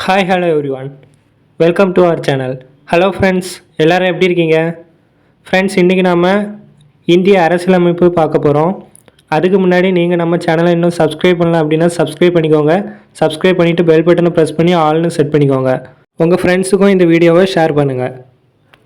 Hi hello everyone, welcome to our channel. Hello friends, எல்லோரும் எப்படி இருக்கீங்க? ஃப்ரெண்ட்ஸ், இன்றைக்கி நாம் இந்திய அரசியலமைப்பு பார்க்க போகிறோம். அதுக்கு முன்னாடி நீங்கள் நம்ம சேனலை இன்னும் சப்ஸ்கிரைப் பண்ணலாம் அப்படின்னா சப்ஸ்கிரைப் பண்ணிக்கோங்க. சப்ஸ்கிரைப் பண்ணிவிட்டு பெல் பட்டனை ப்ரெஸ் பண்ணி ஆல்னு செட் பண்ணிக்கோங்க. உங்கள் ஃப்ரெண்ட்ஸுக்கும் இந்த வீடியோவை ஷேர் பண்ணுங்கள்.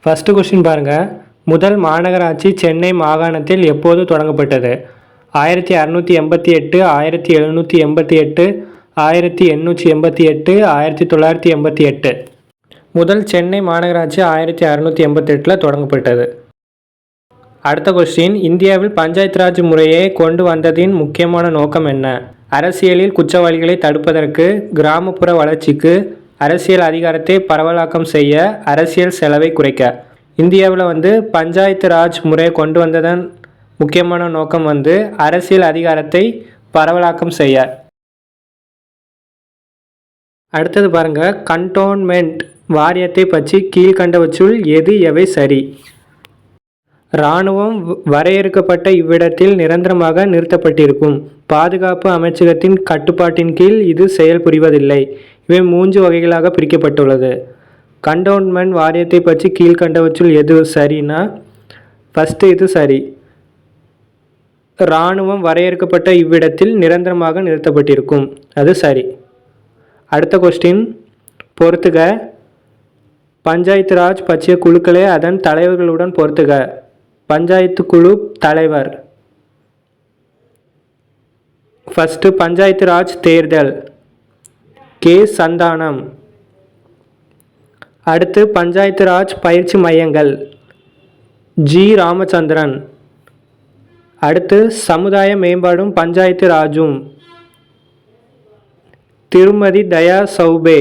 ஃபஸ்ட்டு கொஸ்டின் பாருங்கள். முதல் மாநகராட்சி சென்னை மாகாணத்தில் எப்போது தொடங்கப்பட்டது? 1688, 1788, 1888, 1988. முதல் சென்னை மாநகராட்சி 1688 தொடங்கப்பட்டது. அடுத்த கொஸ்டின், இந்தியாவில் பஞ்சாயத்து ராஜ் முறையை கொண்டு வந்ததின் முக்கியமான நோக்கம் என்ன? அரசியலில் குற்றவாளிகளை தடுப்பதற்கு, கிராமப்புற வளர்ச்சிக்கு, அரசியல் அதிகாரத்தை பரவலாக்கம் செய்ய, அரசியல் செலவை குறைக்க. இந்தியாவில் பஞ்சாயத்து ராஜ் முறையை கொண்டு வந்ததன் முக்கியமான நோக்கம் அரசியல் அதிகாரத்தை பரவலாக்கம் செய்ய. அடுத்தது பாருங்கள். கண்டோன்மெண்ட் வாரியத்தை பற்றி கீழ்கண்டவற்றுள் எவை சரி? இராணுவம் வரையறுக்கப்பட்ட இவ்விடத்தில் நிரந்தரமாக நிறுத்தப்பட்டிருக்கும். பாதுகாப்பு அமைச்சகத்தின் கட்டுப்பாட்டின் கீழ் இது செயல்புரிவதில்லை. இவை 3 வகைகளாக பிரிக்கப்பட்டுள்ளது. கண்டோன்மெண்ட் வாரியத்தை பற்றி கீழ்கண்டவற்றுள் எது சரின்னா, ஃபஸ்ட்டு இது சரி. இராணுவம் வரையறுக்கப்பட்ட இவ்விடத்தில் நிரந்தரமாக நிறுத்தப்பட்டிருக்கும், அது சரி. அடுத்த கொஸ்டின் பொறுத்துக. பஞ்சாயத்து ராஜ் பற்றிய குழுக்களை அதன் தலைவர்களுடன் பொறுத்துக. பஞ்சாயத்து குழு தலைவர். ஃபஸ்ட்டு பஞ்சாயத்து ராஜ் தேர்தல், கே. சந்தானம். அடுத்து பஞ்சாயத்து ராஜ் பயிற்சி மையங்கள், ஜி. ராமச்சந்திரன். அடுத்து சமுதாய மேம்பாடும் பஞ்சாயத்து ராஜும், திருமதி தயா சௌபே.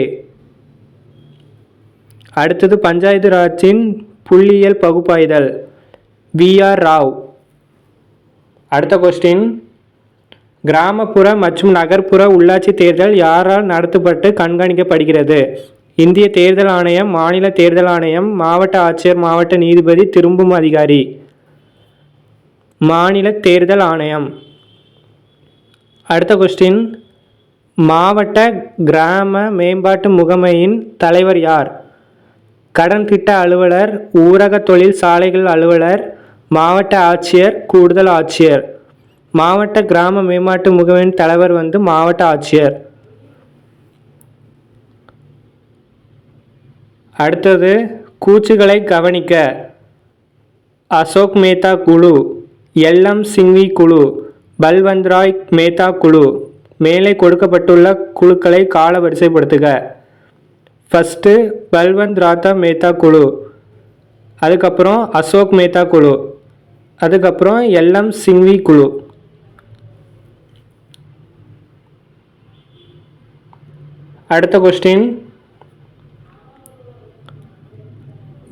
அடுத்தது பஞ்சாயத்து ராஜின் புள்ளியியல் பகுப்பாய்தல், வி.ஆர். ராவ். அடுத்த கொஸ்டின், கிராமப்புற மற்றும் நகர்ப்புற உள்ளாட்சி தேர்தல் யாரால் நடத்தப்பட்டு கண்காணிக்கப்படுகிறது? இந்திய தேர்தல் ஆணையம், மாநில தேர்தல் ஆணையம், மாவட்ட ஆட்சியர், மாவட்ட நீதிபதி, திரும்பும் அதிகாரி. மாநில தேர்தல் ஆணையம். அடுத்த கொஸ்டின், மாவட்ட கிராம மேம்பாட்டு முகமையின் தலைவர் யார்? கடன் திட்ட அலுவலர், ஊரக தொழில் சாலைகள் அலுவலர், மாவட்ட ஆட்சியர், கூடுதல் ஆட்சியர். மாவட்ட கிராம மேம்பாட்டு முகமையின் தலைவர் மாவட்ட ஆட்சியர். அடுத்தது கூச்சுகளை கவனிக்க அசோக் மேத்தா குழு, எல்.எம். சிங்வி குழு, பல்வந்த் ராய் மேத்தா குழு. மேலே கொடுக்கப்பட்டுள்ள குழுக்களை கால வரிசைப்படுத்துக. ஃபஸ்ட்டு பல்வந்த் ராய் மேத்தா குழு, அதுக்கப்புறம் அசோக் மேத்தா குழு, அதுக்கப்புறம் எல்.எம். சிங்வி குழு. அடுத்த கொஸ்டின்,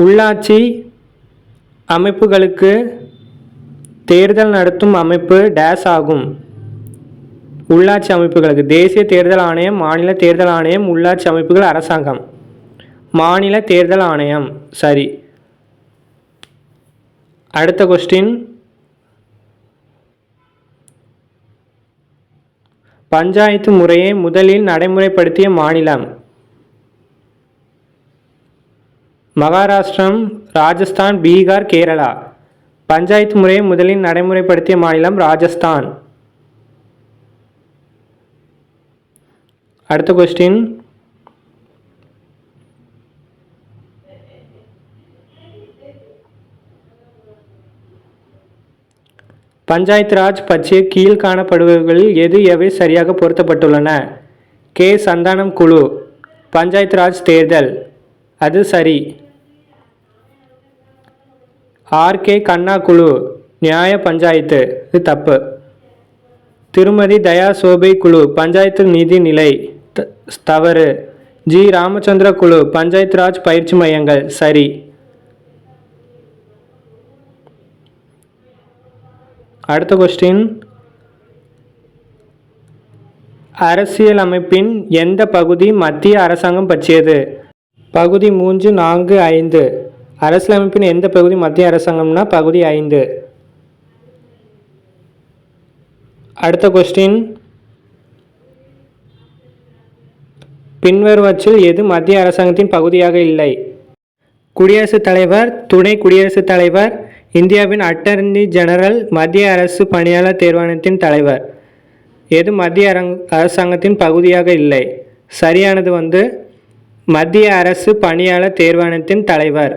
உள்ளாட்சி அமைப்புகளுக்கு தேர்தல் நடத்தும் அமைப்பு டேஸ் ஆகும். உள்ளாட்சி அமைப்புகளுக்கு தேசிய தேர்தல் ஆணையம், மாநில தேர்தல் ஆணையம், உள்ளாட்சி அமைப்புகள், அரசாங்கம். மாநில தேர்தல் ஆணையம் சரி. அடுத்த கொஸ்டின், பஞ்சாயத்து முறையை முதலில் நடைமுறைப்படுத்திய மாநிலம்? மகாராஷ்டிரம், ராஜஸ்தான், பீகார், கேரளா. பஞ்சாயத்து முறையை முதலில் நடைமுறைப்படுத்திய மாநிலம் ராஜஸ்தான். அடுத்த கொஸ்டின், பஞ்சாயத்து ராஜ் பற்றிய கீழ் காணப்படுபவர்களில் எவை சரியாக பொருத்தப்பட்டுள்ளன? கே. சந்தானம் குழு, பஞ்சாயத்து ராஜ் தேர்தல், அது சரி. ஆர்.கே. கண்ணா குழு, நியாய பஞ்சாயத்து, இது தப்பு. திருமதி தயா சோபை குழு, பஞ்சாயத்து நிதி நிலை, தவறு. ஜி. ராமச்சந்திர குழு, பஞ்சாயத்து ராஜ் பயிற்சி மையங்கள், சரி. அடுத்த கொஸ்டின், அரசியல் அமைப்பின் எந்த பகுதி மத்திய அரசாங்கம் பற்றியது? பகுதி 3, 4, 5. அரசியலமைப்பின் எந்த பகுதி மத்திய அரசாங்கம்னா பகுதி 5. அடுத்த கொஸ்டின், பின்வருவற்றில் எது மத்திய அரசாங்கத்தின் பகுதியாக இல்லை? குடியரசுத் தலைவர், துணை குடியரசுத் தலைவர், இந்தியாவின் அட்டர்னி ஜெனரல், மத்திய அரசு பணியாளர் தேர்வாணையத்தின் தலைவர். எது மத்திய அரசாங்கத்தின் பகுதியாக இல்லை? சரியானது மத்திய அரசு பணியாளர் தேர்வாணையத்தின் தலைவர்.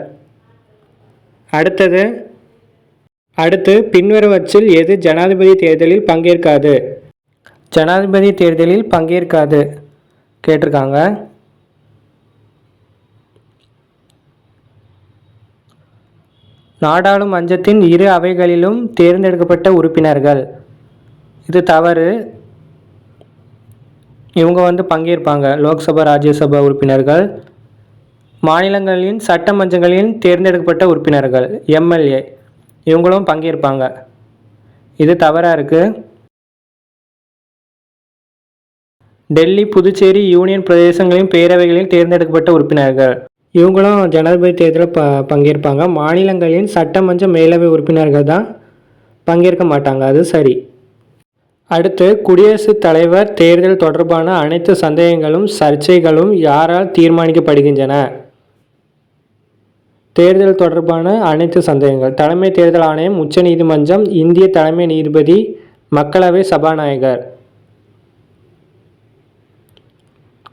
அடுத்து பின்வருவற்றில் எது ஜனாதிபதி தேர்தலில் பங்கேற்காது? ஜனாதிபதி தேர்தலில் பங்கேற்காது கேட்டிருக்காங்க. நாடாளுமன்றத்தின் இரு அவைகளிலும் தேர்ந்தெடுக்கப்பட்ட உறுப்பினர்கள். இது தவறு. இவங்க பங்கேற்பாங்க. லோக்சபா, ராஜ்யசபா உறுப்பினர்கள். மாநிலங்களின் சட்டமன்றங்களின் தேர்ந்தெடுக்கப்பட்ட உறுப்பினர்கள், எம்எல்ஏ, இவங்களும் பங்கேற்பாங்க. இது தவறாக இருக்குது. டெல்லி, புதுச்சேரி யூனியன் பிரதேசங்களின் பேரவைகளில் தேர்ந்தெடுக்கப்பட்ட உறுப்பினர்கள், இவங்களும் ஜனாதிபதி தேர்தலில் பங்கேற்பாங்க. மாநிலங்களின் சட்டமன்ற மேலவை உறுப்பினர்கள் தான் பங்கேற்க மாட்டாங்க. அது சரி. அடுத்து, குடியரசுத் தலைவர் தேர்தல் தொடர்பான அனைத்து சந்தேகங்களும் சர்ச்சைகளும் யாரால் தீர்மானிக்கப்படுகின்றன? தேர்தல் தொடர்பான அனைத்து சந்தேகங்கள் தலைமை தேர்தல் ஆணையம், உச்சநீதிமன்றம், இந்திய தலைமை நீதிபதி, மக்களவை சபாநாயகர்.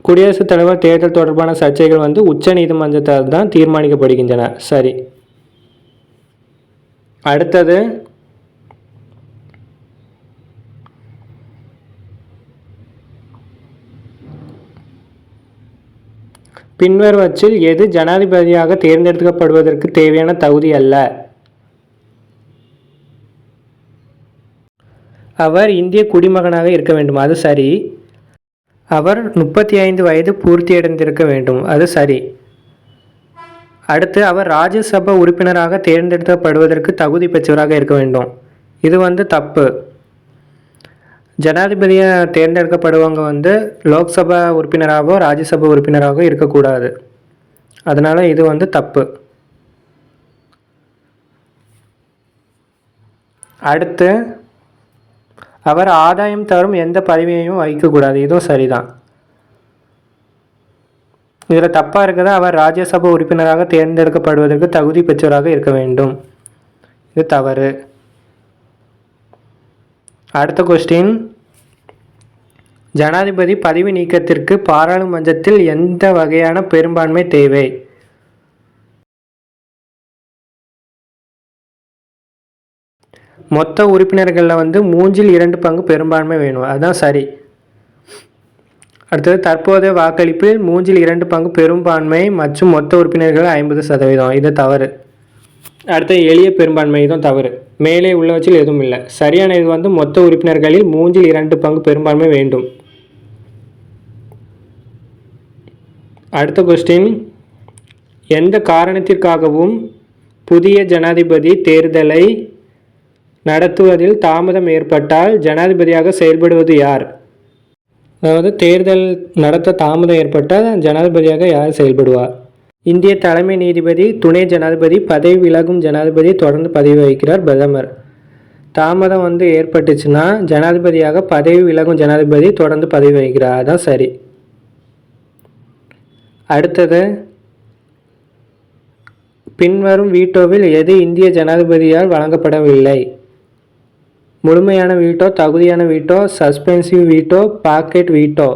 குடியரசுத் தலைவர் தேர்தல் தொடர்பான சர்ச்சைகள் உச்ச நீதிமன்றத்தால் தான் தீர்மானிக்கப்படுகின்றன. சரி. அடுத்தது, பின்வருவற்றில் எது ஜனாதிபதியாக தேர்ந்தெடுக்கப்படுவதற்கு தேவையான தகுதி அல்ல? அவர் இந்திய குடிமகனாக இருக்க வேண்டும். அது சரி. அவர் 35 வயது பூர்த்தியடைந்திருக்க வேண்டும். அது சரி. அடுத்து, அவர் ராஜ்யசபா உறுப்பினராக தேர்ந்தெடுக்கப்படுவதற்கு தகுதி பெற்றவராக இருக்க வேண்டும். இது தப்பு. ஜனாதிபதியை தேர்ந்தெடுக்கப்படுவங்க லோக்சபா உறுப்பினராகவோ ராஜ்யசபா உறுப்பினராகவோ இருக்கக்கூடாது. அதனால் இது தப்பு. அடுத்து, அவர் ஆதாயம் தரும் எந்த பதவியையும் வகிக்கக்கூடாது. இதுவும் சரிதான். இதில் தப்பாக இருக்குதா? அவர் ராஜ்யசபா உறுப்பினராக தேர்ந்தெடுக்கப்படுவதற்கு தகுதி பெற்றவராக இருக்க வேண்டும். இது தவறு. அடுத்த கொஸ்டின், ஜனாதிபதி பதவி நீக்கத்திற்கு பாராளுமன்றத்தில் எந்த வகையான பெரும்பான்மை தேவை? மொத்த உறுப்பினர்களில் 2/3 பங்கு பெரும்பான்மை வேணும். அதுதான் சரி. அடுத்தது, தற்போதைய வாக்களிப்பில் 2/3 பங்கு பெரும்பான்மை மற்றும் மொத்த உறுப்பினர்கள் 50%. இது தவறு. அடுத்து, எளிய பெரும்பான்மை. இதுவும் தவறு. மேலே உள்ளவற்றில் எதுவும் இல்லை. சரியான இது மொத்த உறுப்பினர்களில் 2/3 பங்கு பெரும்பான்மை வேண்டும். அடுத்த கொஸ்டின், எந்த காரணத்திற்காகவும் புதிய ஜனாதிபதி தேர்தலை நடத்துவதில் தாமதம் ஏற்பட்டால் ஜனாதிபதியாக செயல்படுவது யார்? அதாவது, தேர்தல் நடத்த தாமதம் ஏற்பட்டால் ஜனாதிபதியாக யார் செயல்படுவார்? இந்திய தலைமை நீதிபதி, துணை ஜனாதிபதி, பதவி விலகும் ஜனாதிபதி, தொடர்ந்து பதவி வகிக்கிறார் பிரதமர். தாமதம் ஏற்பட்டுச்சுன்னா ஜனாதிபதியாக பதவி விலகும் ஜனாதிபதி தொடர்ந்து பதவி வகிக்கிறார். அதான் சரி. அடுத்தது, பின்வரும் வீட்டோவில் எது இந்திய ஜனாதிபதியால் வழங்கப்படவில்லை? முழுமையான வீட்டோ, தகுதியான veto, suspensive veto, packet veto.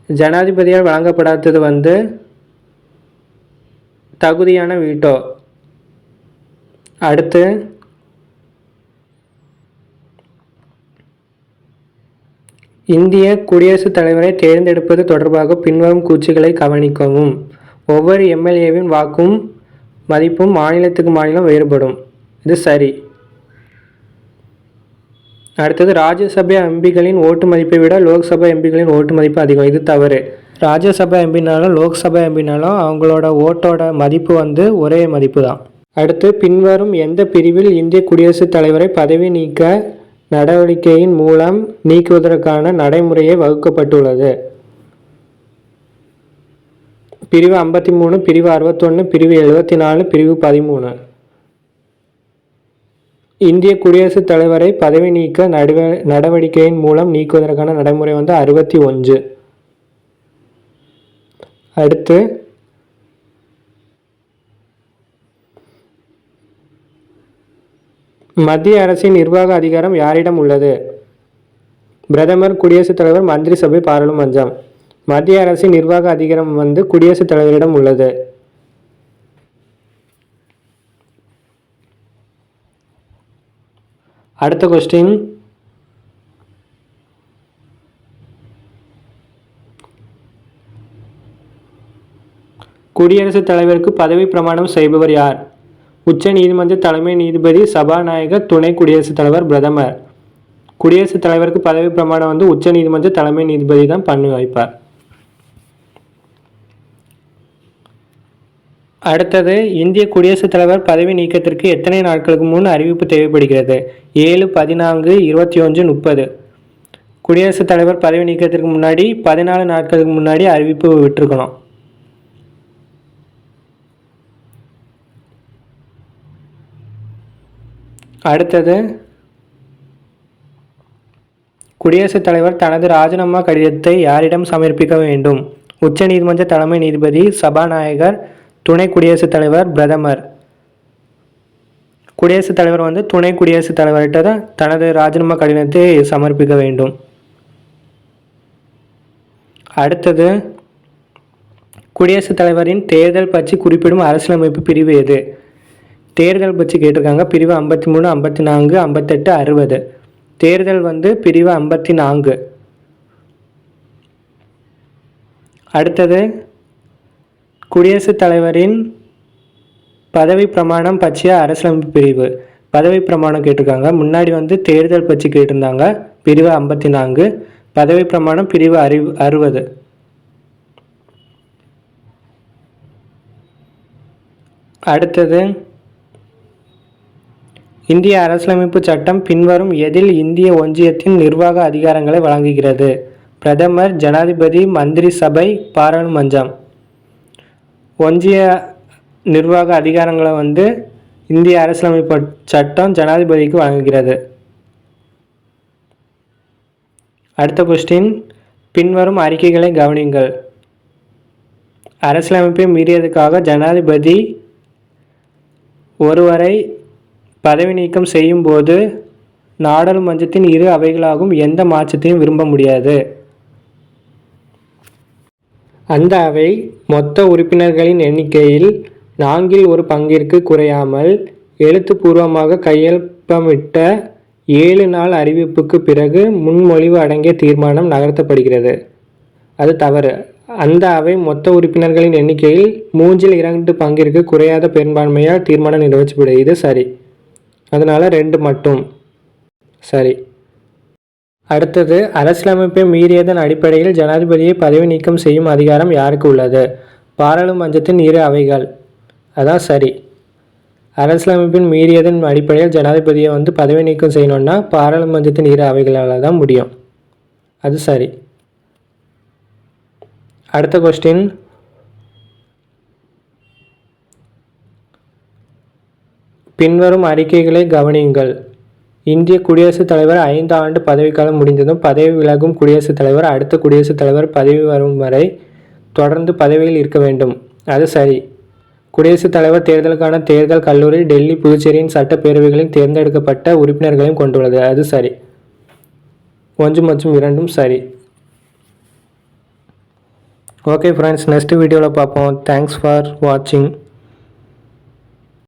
ஜனாதிபதியால் வழங்கப்படாதது தகுதியான வீட்டோ. அடுத்து, இந்திய குடியரசுத் தலைவரை தேர்ந்தெடுப்பது தொடர்பாக பின்வரும் கூற்றுகளை கவனிக்கவும். ஒவ்வொரு எம்எல்ஏவின் வாக்கும் மதிப்பும் மாநிலத்துக்கு மாநிலம் வேறுபடும். இது சரி. அடுத்தது, ராஜ்யசபா எம்பிகளின் ஓட்டு மதிப்பை விட லோக்சபா எம்பிகளின் ஓட்டு மதிப்பு அதிகம். இது தவறு. ராஜ்யசபா எம்பினாலும் லோக்சபா எம்பினாலும் அவங்களோட ஓட்டோட மதிப்பு ஒரே மதிப்பு தான். அடுத்து, பின்வரும் எந்த பிரிவில் இந்திய குடியரசுத் தலைவரை பதவி நீக்க நடவடிக்கையின் மூலம் நீக்குவதற்கான நடைமுறையை வகுக்கப்பட்டுள்ளது? பிரிவு 53, பிரிவு 61, பிரிவு 74, பிரிவு 13. இந்திய குடியரசுத் தலைவரை பதவி நீக்க நடவடிக்கையின் மூலம் நீக்குவதற்கான நடைமுறை 61. அடுத்து மத்திய அரசின் நிர்வாக அதிகாரம் யாரிடம் உள்ளது? பிரதமர், குடியரசுத் தலைவர், மந்திரி சபை, பாராளுமன்றம். மத்திய அரசின் நிர்வாக அதிகாரம் குடியரசுத் தலைவரிடம் உள்ளது. அடுத்த கொஸ்டின், குடியரசுத் தலைவருக்கு பதவி பிரமாணம் செய்பவர் யார்? உச்ச நீதிமன்ற தலைமை நீதிபதி, சபாநாயகர், துணை குடியரசுத் தலைவர், பிரதமர். குடியரசுத் தலைவருக்கு பதவி பிரமாணம் உச்ச நீதிமன்ற தலைமை நீதிபதி தான் பண்ணி வைப்பார். அடுத்தது, இந்திய குடியரசுத் தலைவர் பதவி நீக்கத்திற்கு எத்தனை நாட்களுக்கு முன் அறிவிப்பு தேவைப்படுகிறது? 7, 14, 21, 30. குடியரசுத் தலைவர் பதவி நீக்கத்திற்கு முன்னாடி 14 நாட்களுக்கு முன்னாடி அறிவிப்பு விட்டுருக்கணும். அடுத்தது, குடியரசுத் தலைவர் தனது ராஜினாமா கடிதத்தை யாரிடம் சமர்ப்பிக்க வேண்டும்? உச்ச நீதிமன்ற தலைமை நீதிபதி, சபாநாயகர், துணை குடியரசுத் தலைவர், பிரதமர். குடியரசுத் தலைவர் துணை குடியரசுத் தலைவர்கிட்ட தான் தனது ராஜினாமா கடிதத்தை சமர்ப்பிக்க வேண்டும். அடுத்தது, குடியரசுத் தலைவரின் தேர்தல் பற்றி குறிப்பிடும் அரசியலமைப்பு பிரிவு எது? தேர்தல் பற்றி கேட்டிருக்காங்க. பிரிவு 53, 54, 58, 60. தேர்தல் பிரிவு 54. அடுத்தது, குடியரசுத் தலைவரின் பதவி பிரமாணம் பற்றிய அரசியலமைப்பு பிரிவு. பதவி பிரமாணம் கேட்டிருக்காங்க. முன்னாடி தேர்தல் பற்றி கேட்டிருந்தாங்க. பிரிவு 54. பதவி பிரமாணம் பிரிவு 60. அடுத்தது, இந்திய அரசியலமைப்பு சட்டம் பின்வரும் எதில் இந்திய ஒன்றியத்தின் நிர்வாக அதிகாரங்களை வழங்குகிறது? பிரதமர், ஜனாதிபதி, மந்திரி சபை, பாராளுமன்றம். ஒன்றிய நிர்வாக அதிகாரங்களை இந்திய அரசியலமைப்பு சட்டம் ஜனாதிபதிக்கு வழங்குகிறது. அடுத்த கொஸ்டின், பின்வரும் அறிக்கைகளை கவனியுங்கள். அரசியலமைப்பை மீறியதுக்காக ஜனாதிபதி ஒருவரை பதவி நீக்கம் செய்யும் போது நாடாளுமன்றத்தின் இரு அவைகளாகும் எந்த மாற்றத்தையும் விரும்ப முடியாது. அந்த அவை மொத்த உறுப்பினர்களின் எண்ணிக்கையில் 4/1 குறையாமல் எழுத்துப்பூர்வமாக கையொப்பமிட்ட 7 நாள் அறிவிப்புக்கு பிறகு முன்மொழிவு அடங்கிய தீர்மானம் நகர்த்தப்படுகிறது. அது தவறு. அந்த அவை மொத்த உறுப்பினர்களின் எண்ணிக்கையில் 3/2 குறையாத பெரும்பான்மையால் தீர்மானம் நிறைவேற்றப்படுகிறது. இது சரி. அதனால் 2 மட்டும் சரி. அடுத்தது, அரசியலமைப்பை மீறியதன் அடிப்படையில் ஜனாதிபதியை பதவி நீக்கம் செய்யும் அதிகாரம் யாருக்கு உள்ளது? பாராளுமன்றத்தின் இரு அவைகள். அதான் சரி. அரசியலமைப்பின் மீறியதன் அடிப்படையில் ஜனாதிபதியை பதவி நீக்கம் செய்யணும்னா பாராளுமன்றத்தின் இரு அவைகளால் தான் முடியும். அது சரி. அடுத்த கொஸ்டின், பின்வரும் அறிக்கைகளை கவனியுங்கள். இந்திய குடியரசுத் தலைவர் 5 ஆண்டு பதவிக்காலம் முடிந்ததும் பதவி விலகும் குடியரசுத் தலைவர் அடுத்த குடியரசுத் தலைவர் பதவி வரும் வரை தொடர்ந்து பதவியில் இருக்க வேண்டும். அது சரி. குடியரசுத் தலைவர் தேர்தலுக்கான தேர்தல் கல்லூரி டெல்லி, புதுச்சேரியின் சட்டப்பேரவைகளில் தேர்ந்தெடுக்கப்பட்ட உறுப்பினர்களையும் கொண்டுள்ளது. அது சரி. 1 மற்றும் 2 சரி. ஓகே ஃப்ரெண்ட்ஸ், நெக்ஸ்ட் வீடியோவில் பார்ப்போம். தேங்க்ஸ் ஃபார் வாட்சிங்.